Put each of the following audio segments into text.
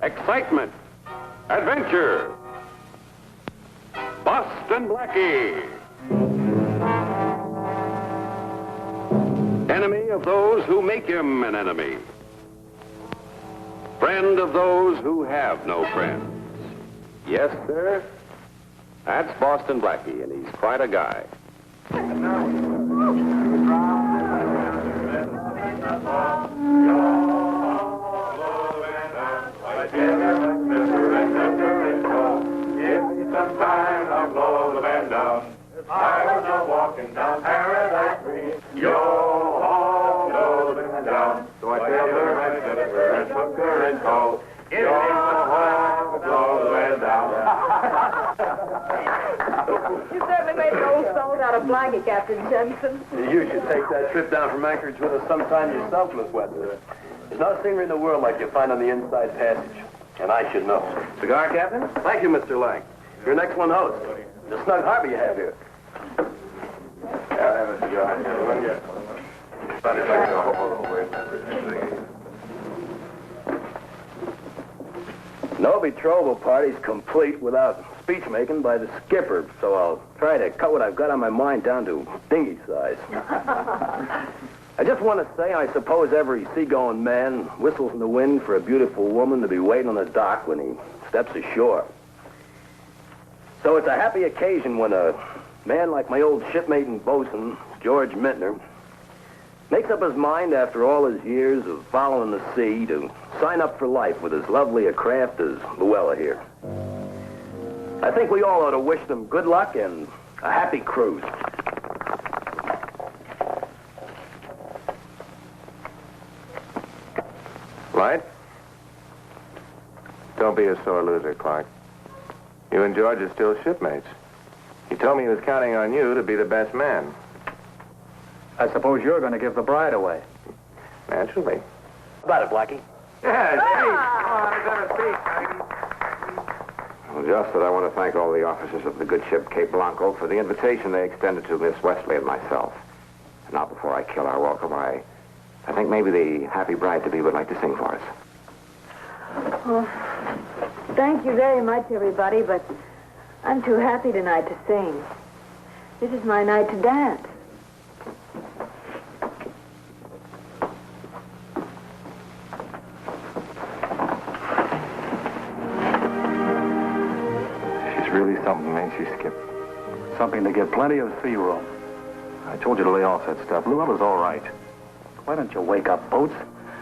excitement, adventure. Boston Blackie. Enemy of those who make him an enemy. Friend of those who have no friends. Yes, sir. That's Boston Blackie, and he's quite a guy. Some time I'll blow the band down. I was a walking down Paradise Street. Yo-ho, blow the band down. So I tailed her and set her and took her in tow. Yo-ho, blow the band down. You certainly made an old salt out of Blackie, Captain Jensen. You should take that trip down from Anchorage with us sometime yourself, Miss Webster. There's not a scenery in the world like you find on the inside passage. And I should know. Cigar, Captain? Thank you, Mr. Lang. You're an excellent host. The snug harbor you have here. Yeah, I have a cigar. No betrothal party's complete without speech making by the skipper, so I'll try to cut what I've got on my mind down to dinghy size. I just want to say, I suppose every seagoing man whistles in the wind for a beautiful woman to be waiting on the dock when he steps ashore. So it's a happy occasion when a man like my old shipmate and bosun, George Mintner, makes up his mind after all his years of following the sea to sign up for life with as lovely a craft as Luella here. I think we all ought to wish them good luck and a happy cruise. Light? Don't be a sore loser, Clark. You and George are still shipmates. He told me he was counting on you to be the best man. I suppose you're going to give the bride away. Naturally. How about it, Blackie? Yeah, Well, just that I want to thank all the officers of the good ship Cape Blanco for the invitation they extended to Miss Wesley and myself. And now, before I kill our welcome, I think maybe the happy bride-to-be would like to sing for us. Oh, thank you very much, everybody, but I'm too happy tonight to sing. This is my night to dance. She's really something, ain't she, Skip? Something to get plenty of sea room. I told you to lay off that stuff. Luella's all right. Why don't you wake up, Boots?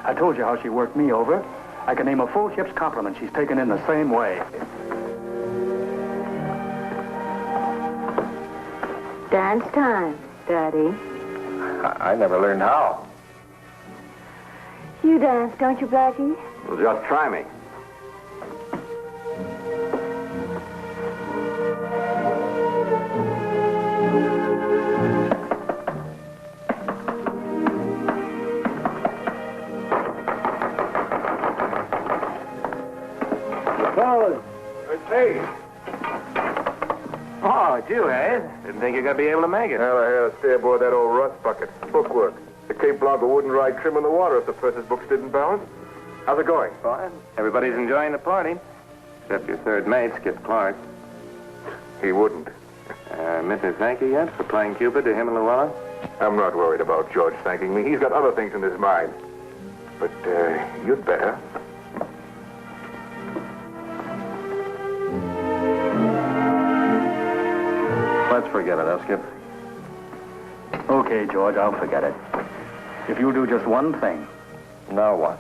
I told you how she worked me over. I can name a full ship's complement she's taken in the same way. Dance time, Daddy. I never learned how. You dance, don't you, Blackie? Well, just try me. Hey. Oh, it's you, eh? Didn't think you're going to be able to make it. Well, I had to stay aboard that old rust bucket. Bookwork. The Cape Blanco wouldn't ride trim in the water if the purser's books didn't balance. How's it going? Fine. Everybody's enjoying the party. Except your third mate, Skip Clark. He wouldn't. Mr. Thank you yet for playing Cupid to him and Luella? I'm not worried about George thanking me. He's got other things in his mind. But, you'd better. Let's forget it, huh, Skip? Okay, George, I'll forget it. If you'll do just one thing. Now what?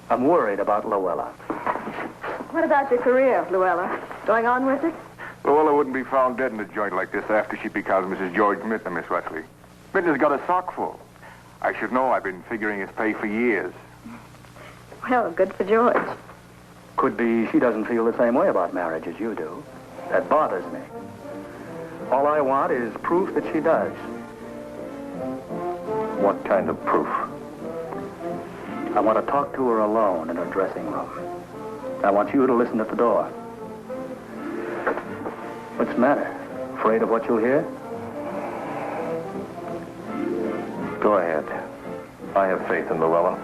I'm worried about Luella. What about your career, Luella? Going on with it? Luella wouldn't be found dead in a joint like this after she becomes Mrs. George Mintner, Miss Wesley. Mintner's got a sock full. I should know. I've been figuring his pay for years. Well, good for George. Could be she doesn't feel the same way about marriage as you do. That bothers me. All I want is proof that she does. What kind of proof? I want to talk to her alone in her dressing room. I want you to listen at the door. What's the matter? Afraid of what you'll hear? Go ahead. I have faith in Luella.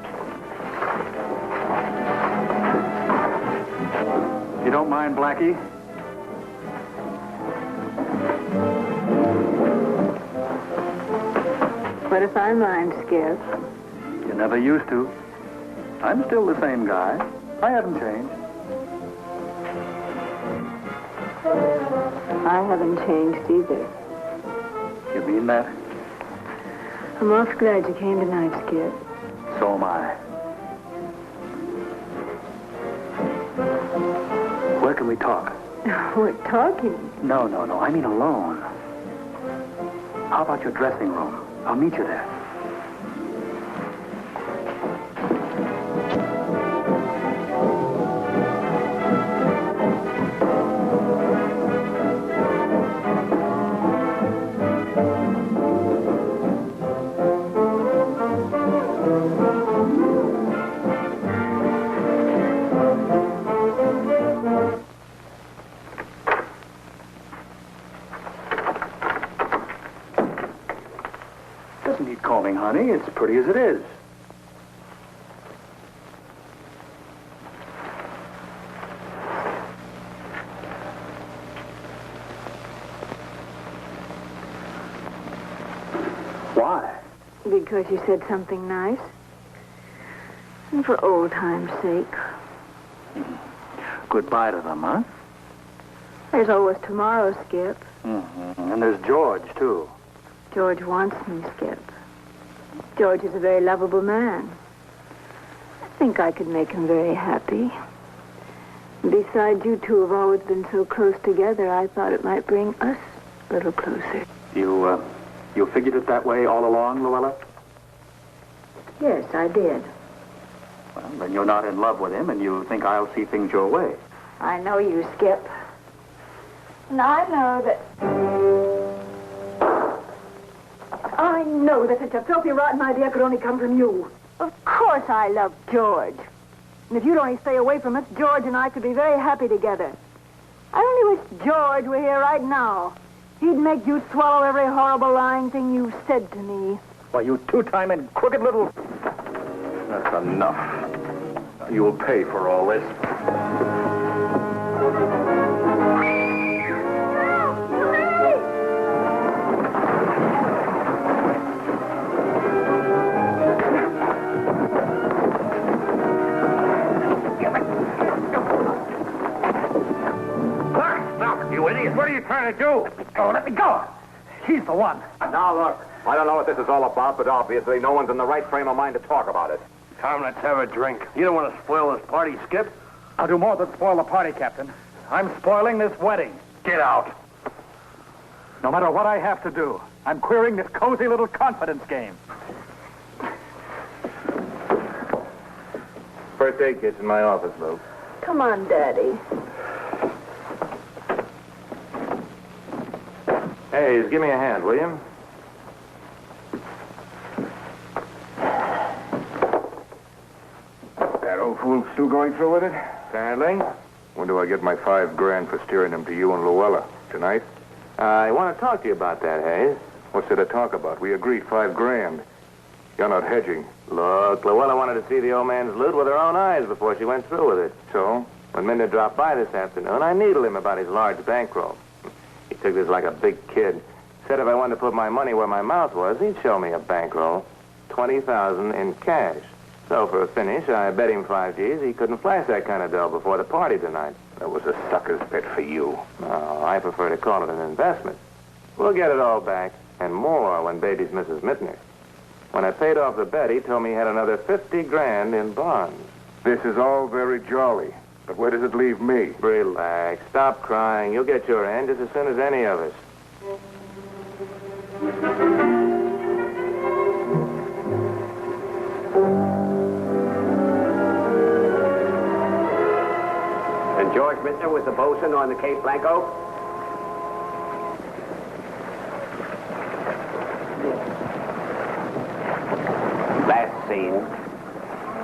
You don't mind, Blackie? What if I mind, Skip? You never used to. I'm still the same guy. I haven't changed. I haven't changed either. You mean that? I'm awful glad you came tonight, Skip. So am I. Where can we talk? We're talking. No. I mean alone. How about your dressing room? I'll meet you there. Doesn't need combing, honey. It's pretty as it is. Why? Because you said something nice. And for old time's sake. Goodbye to them, huh? There's always tomorrow, Skip. Mm-hmm. And there's George, too. George wants me, Skip. George is a very lovable man. I think I could make him very happy. Besides, you two have always been so close together, I thought it might bring us a little closer. You figured it that way all along, Luella? Yes, I did. Well, then you're not in love with him, and you think I'll see things your way. I know you, Skip. And I know that such a filthy, rotten idea could only come from you. Of course I love George. And if you'd only stay away from us, George and I could be very happy together. I only wish George were here right now. He'd make you swallow every horrible lying thing you've said to me. Why, you two-timing, crooked little... That's enough. You'll pay for all this. What are you trying to do? Oh, let me go. He's the one. Now, look, I don't know what this is all about, but obviously no one's in the right frame of mind to talk about it. Tom, let's have a drink. You don't want to spoil this party, Skip. I'll do more than spoil the party, Captain. I'm spoiling this wedding. Get out. No matter what I have to do, I'm queering this cozy little confidence game. First aid kit's in my office, Lou. Come on, Daddy. Hey, give me a hand, will you? That old fool still going through with it? Apparently. When do I get my $5,000 for steering him to you and Luella? Tonight? I want to talk to you about that, Hayes. What's there to talk about? We agreed $5,000. You're not hedging. Look, Luella wanted to see the old man's loot with her own eyes before she went through with it. So? When Minda dropped by this afternoon, I needled him about his large bankroll. He took this like a big kid. Said if I wanted to put my money where my mouth was, he'd show me a bankroll. $20,000 in cash. So for a finish, I bet him 5 G's he couldn't flash that kind of dough before the party tonight. That was a sucker's bet for you. No, I prefer to call it an investment. We'll get it all back, and more when baby's Mrs. Mittner. When I paid off the bet, he told me he had another $50,000 in bonds. This is all very jolly, but where does it leave me? Relax. Stop crying. You'll get your end just as soon as any of us. And George Mittner was the bosun on the Cape Blanco? Last scene.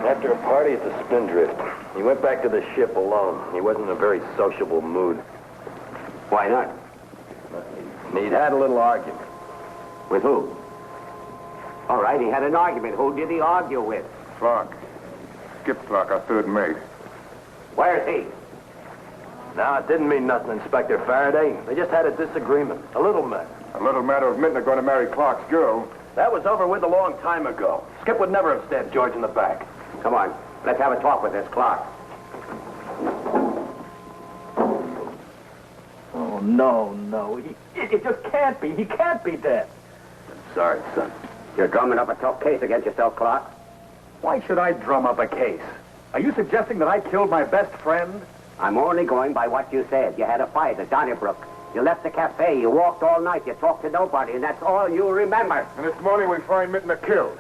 After a party at the Spindrift, he went back to the ship alone. He wasn't in a very sociable mood. Why not? He'd had a little argument. With who? All right, he had an argument. Who did he argue with? Clark. Skip Clark, our third mate. Where's he? No, it didn't mean nothing, Inspector Faraday. They just had a disagreement. A little matter. A little matter of Minton going to marry Clark's girl. That was over with a long time ago. Skip would never have stabbed George in the back. Come on, let's have a talk with this Clark. Oh, no. It just can't be. He can't be dead. Sorry, son. You're drumming up a tough case against yourself, Clark. Why should I drum up a case? Are you suggesting that I killed my best friend? I'm only going by what you said. You had a fight at Donnybrook. You left the cafe. You walked all night. You talked to nobody, and that's all you remember. And this morning we find Minton killed.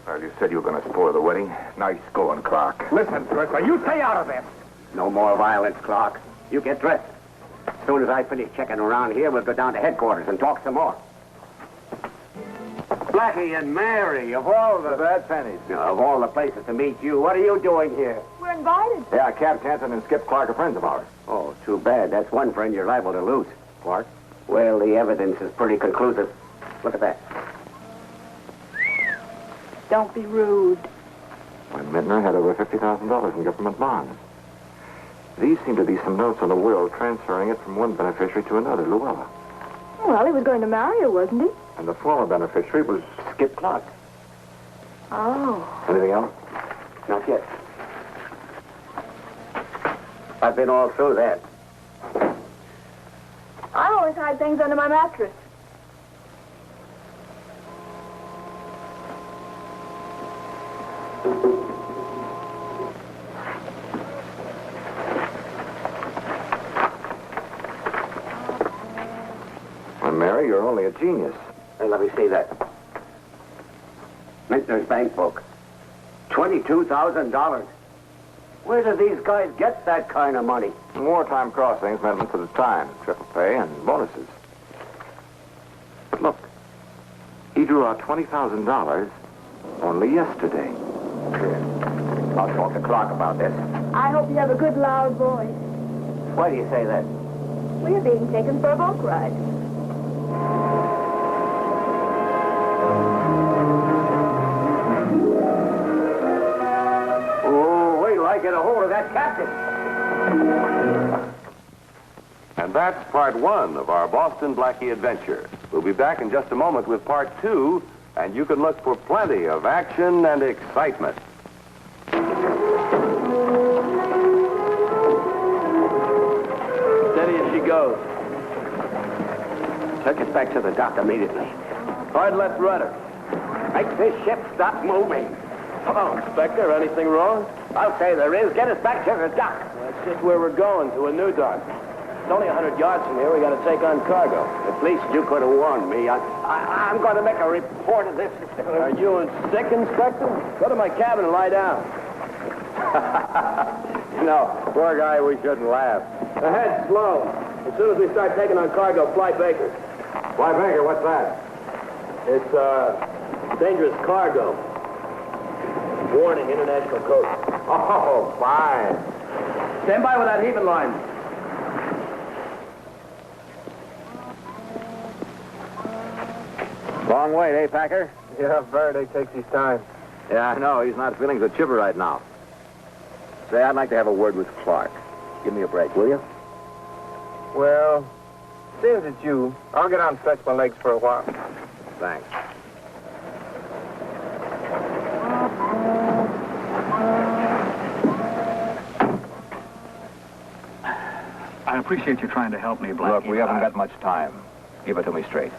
Well, you said you were going to spoil the wedding. Nice going, Clark. Listen, Twister, you stay out of this. No more violence, Clark. You get dressed. As soon as I finish checking around here, we'll go down to headquarters and talk some more. Blackie and Mary, of all the bad pennies. Of all the places to meet you, what are you doing here? We're invited. Yeah, Cap Hansen and Skip Clark are friends of ours. Oh, too bad. That's one friend you're liable to lose, Clark. Well, the evidence is pretty conclusive. Look at that. Don't be rude. When Midner had over $50,000 in government bonds. These seem to be some notes on the will transferring it from one beneficiary to another, Luella. Well, he was going to marry her, wasn't he? And the former beneficiary was Skip Clark. Oh. Anything else? Not yet. I've been all through that. I always hide things under my mattress. Well, Mary, you're only a genius. Hey, let me see that. Mintner's bank book. $22,000. Where do these guys get that kind of money? Wartime crossings meant them for the time, triple pay, and bonuses. But look, he drew out $20,000 only yesterday. Here. I'll talk to Clark about this. I hope you have a good, loud voice. Why do you say that? We're being taken for a boat ride. Get a hold of that captain. And that's part one of our Boston Blackie adventure. We'll be back in just a moment with part two, and you can look for plenty of action and excitement. Steady as she goes. Take us back to the dock immediately. Hard left rudder. Make this ship stop moving. Oh, Inspector, anything wrong? I'll say there is. Get us back to the dock. That's just where we're going, to a new dock. It's only 100 yards from here. We got to take on cargo. At least you could have warned me. I'm going to make a report of this. Are you sick, Inspector? Go to my cabin and lie down. Poor guy, we shouldn't laugh. Ahead, slow. As soon as we start taking on cargo, fly Baker. Why, Baker, what's that? It's, dangerous cargo. Warning, international code. Oh, fine. Stand by with that heaving line. Long wait, eh, Packer? Yeah, Faraday takes his time. Yeah, I know. He's not feeling so chipper right now. Say, I'd like to have a word with Clark. Give me a break, will you? Well, seems it's you. I'll get out and stretch my legs for a while. Thanks. I appreciate you trying to help me, Blackie. Look, we haven't got much time. Give it to me straight.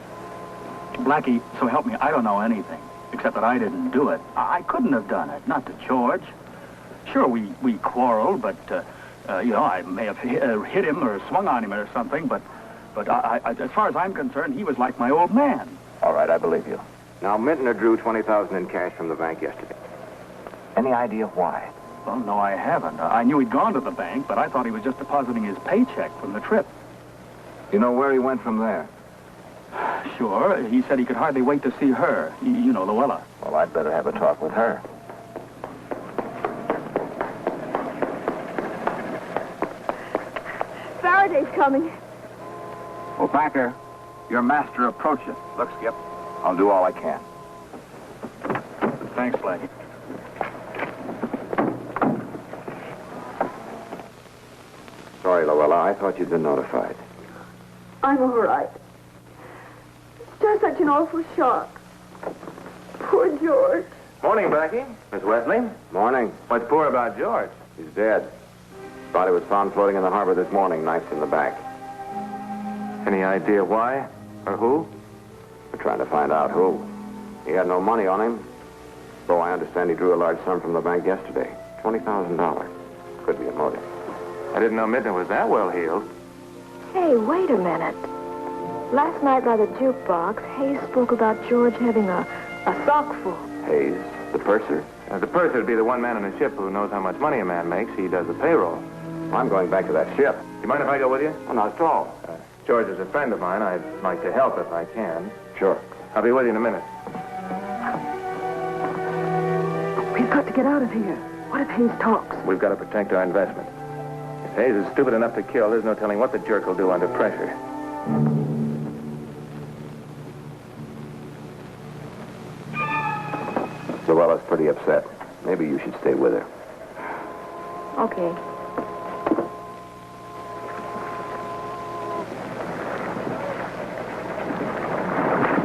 Blackie, so help me, I don't know anything, except that I didn't do it. I couldn't have done it, not to George. Sure, we quarreled, but, I may have hit him or swung on him or something, but as far as I'm concerned, he was like my old man. All right, I believe you. Now, Mintner drew $20,000 in cash from the bank yesterday. Any idea why? Well, no, I haven't. I knew he'd gone to the bank, but I thought he was just depositing his paycheck from the trip. You know where he went from there? Sure. He said he could hardly wait to see her. You know, Luella. Well, I'd better have a talk with her. Faraday's coming. Well, Packer, your master approaches. Look, Skip, I'll do all I can. Thanks, Blackie. Sorry, Luella. I thought you'd been notified. I'm all right. It's just such an awful shock. Poor George. Morning, Blackie. Miss Wesley. Morning. What's poor about George? He's dead. Body was found floating in the harbor this morning, knifed in the back. Any idea why? Or who? We're trying to find out who. He had no money on him, though I understand he drew a large sum from the bank yesterday. $20,000. Could be a motive. I didn't know Midna was that well heeled. Hey, wait a minute. Last night by the jukebox, Hayes spoke about George having a sock full. Hayes, the purser? The purser would be the one man on the ship who knows how much money a man makes. He does the payroll. I'm going back to that ship. You mind if I go with you? Oh, not at all. George is a friend of mine. I'd like to help if I can. Sure. I'll be with you in a minute. We've got to get out of here. What if Hayes talks? We've got to protect our investment. If Hayes is stupid enough to kill, there's no telling what the jerk will do under pressure. Luella's pretty upset. Maybe you should stay with her. Okay.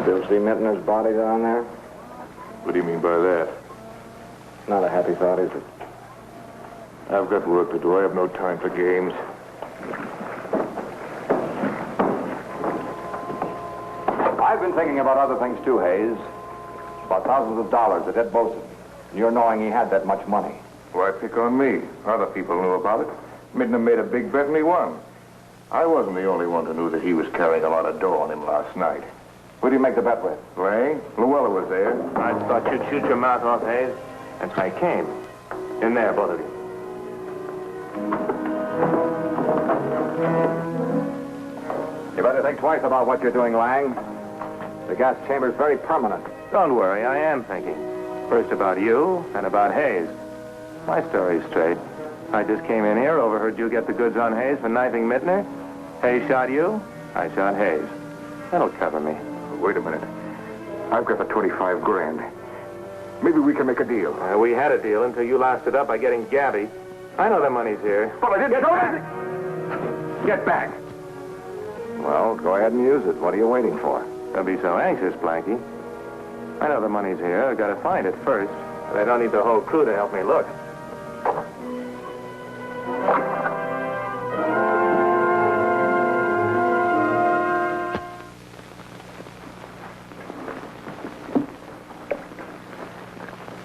Still see Mitner's body down there? What do you mean by that? Not a happy thought, is it? I've got work to do. I have no time for games. I've been thinking about other things too, Hayes. About thousands of dollars at Ed Boson. And you're knowing he had that much money. Why pick on me? Other people knew about it. Midna made a big bet and he won. I wasn't the only one who knew that he was carrying a lot of dough on him last night. Who do you make the bet with? Lang, Luella was there. I thought you'd shoot your mouth off, Hayes. And I came. In there, both of you. You better think twice about what you're doing, Lang. The gas chamber's very permanent. Don't worry, I am thinking. First about you, and about Hayes. My story's straight. I just came in here, overheard you get the goods on Hayes for knifing Mittner. Hayes shot you, I shot Hayes. That'll cover me. Wait a minute. I've got the 25 grand. Maybe we can make a deal. We had a deal until you lost it up by getting Gabby. I know the money's here. But I didn't know anything. Get back. Well, go ahead and use it. What are you waiting for? Don't be so anxious, Blackie. I know the money's here. I've got to find it first. But I don't need the whole crew to help me look.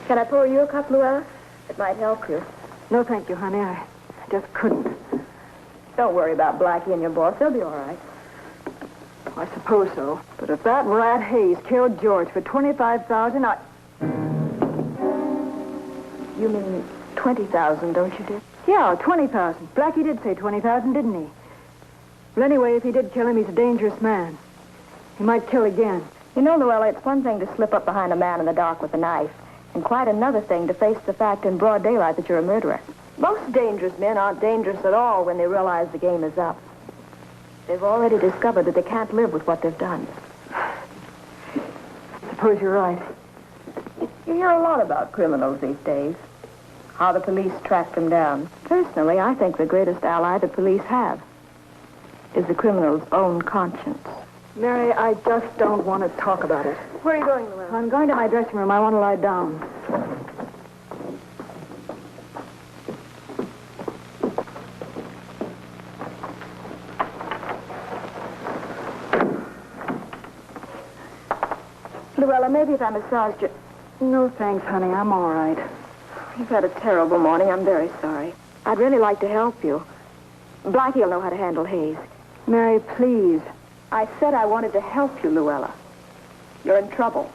Can I pour you a cup, Luella? It might help you. No, thank you, honey. I just couldn't. Don't worry about Blackie and your boss. They'll be all right. I suppose so. But if that rat Hayes killed George for $25,000, You mean 20,000, don't you, dear? Yeah, $20,000. Blackie did say $20,000, didn't he? Well, anyway, if he did kill him, he's a dangerous man. He might kill again. You know, Luella, it's one thing to slip up behind a man in the dark with a knife, and quite another thing to face the fact in broad daylight that you're a murderer. Most dangerous men aren't dangerous at all when they realize the game is up. They've already discovered that they can't live with what they've done. Suppose you're right. You hear a lot about criminals these days. How the police track them down. Personally, I think the greatest ally the police have is the criminal's own conscience. Mary, I just don't want to talk about it. Where are you going, Luella? I'm going to my dressing room. I want to lie down. Luella, maybe if I massaged you... No, thanks, honey. I'm all right. You've had a terrible morning. I'm very sorry. I'd really like to help you. Blackie will know how to handle Hayes. Mary, please. I said I wanted to help you, Luella. You're in trouble.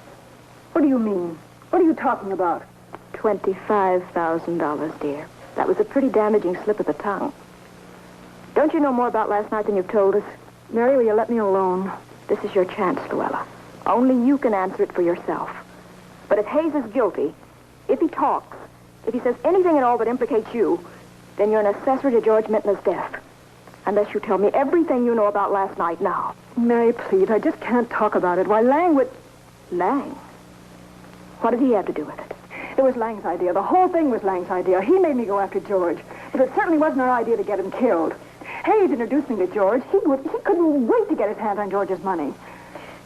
What do you mean? What are you talking about? $25,000, dear. That was a pretty damaging slip of the tongue. Don't you know more about last night than you've told us? Mary, will you let me alone? This is your chance, Luella. Only you can answer it for yourself. But if Hayes is guilty, if he talks, if he says anything at all that implicates you, then you're an accessory to George Mittner's death. Unless you tell me everything you know about last night now. Mary, please, I just can't talk about it. Why, Lang would... Lang? What did he have to do with it? It was Lang's idea. The whole thing was Lang's idea. He made me go after George. But it certainly wasn't our idea to get him killed. Hayes introduced me to George, he couldn't wait to get his hands on George's money.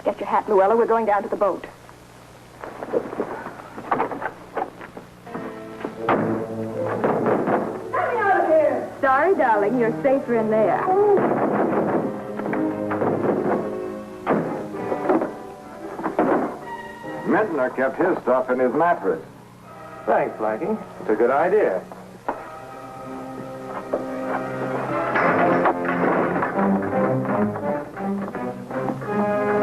Get your hat, Luella. We're going down to the boat. Let me out of here! Sorry, darling. You're safer in there. Mintner kept his stuff in his mattress. Thanks, Blackie. It's a good idea.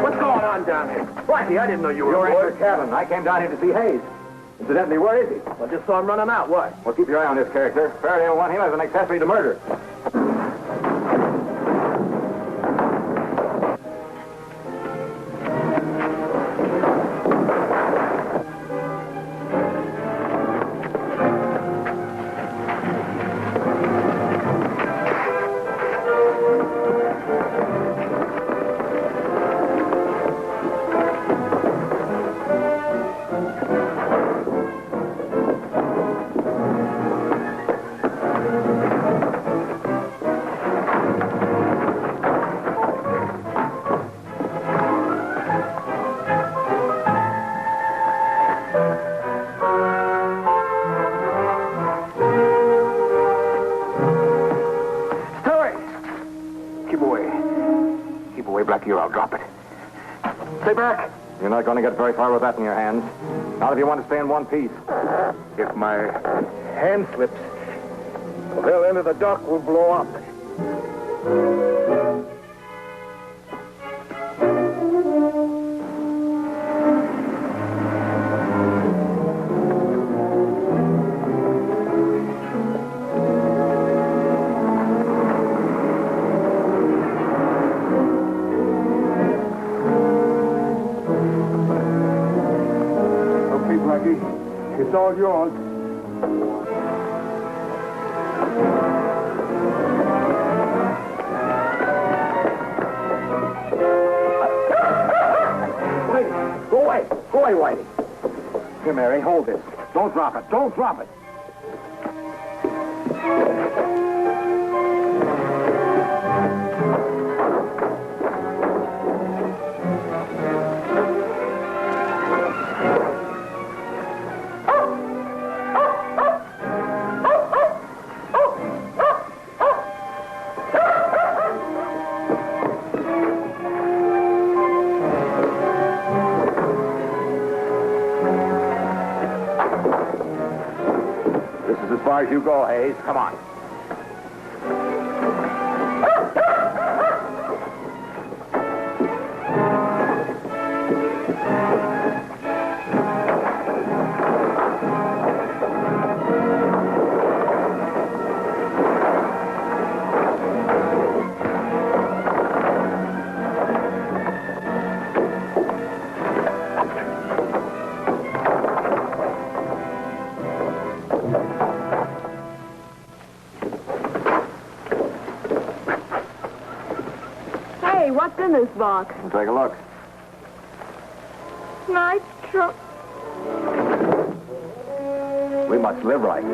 What's going on down here? Blackie, I didn't know you were You're in aboard. your cabin. I came down here to see Hayes. Incidentally, where is he? I just saw him running out. What? Well, keep your eye on this character. Faraday will want him as an accessory to murder. Blackie, or I'll drop it. Stay back. You're not going to get very far with that in your hands. Not if you want to stay in one piece. If my hand slips, the whole end of the dock will blow up. It's all yours. Whitey, go away. Go away, Whitey. Here, Mary, hold this. Don't drop it. Don't drop it. As far as you go, Hayes. Come on. What's in this box? Take a look. Nice truck. We must live right.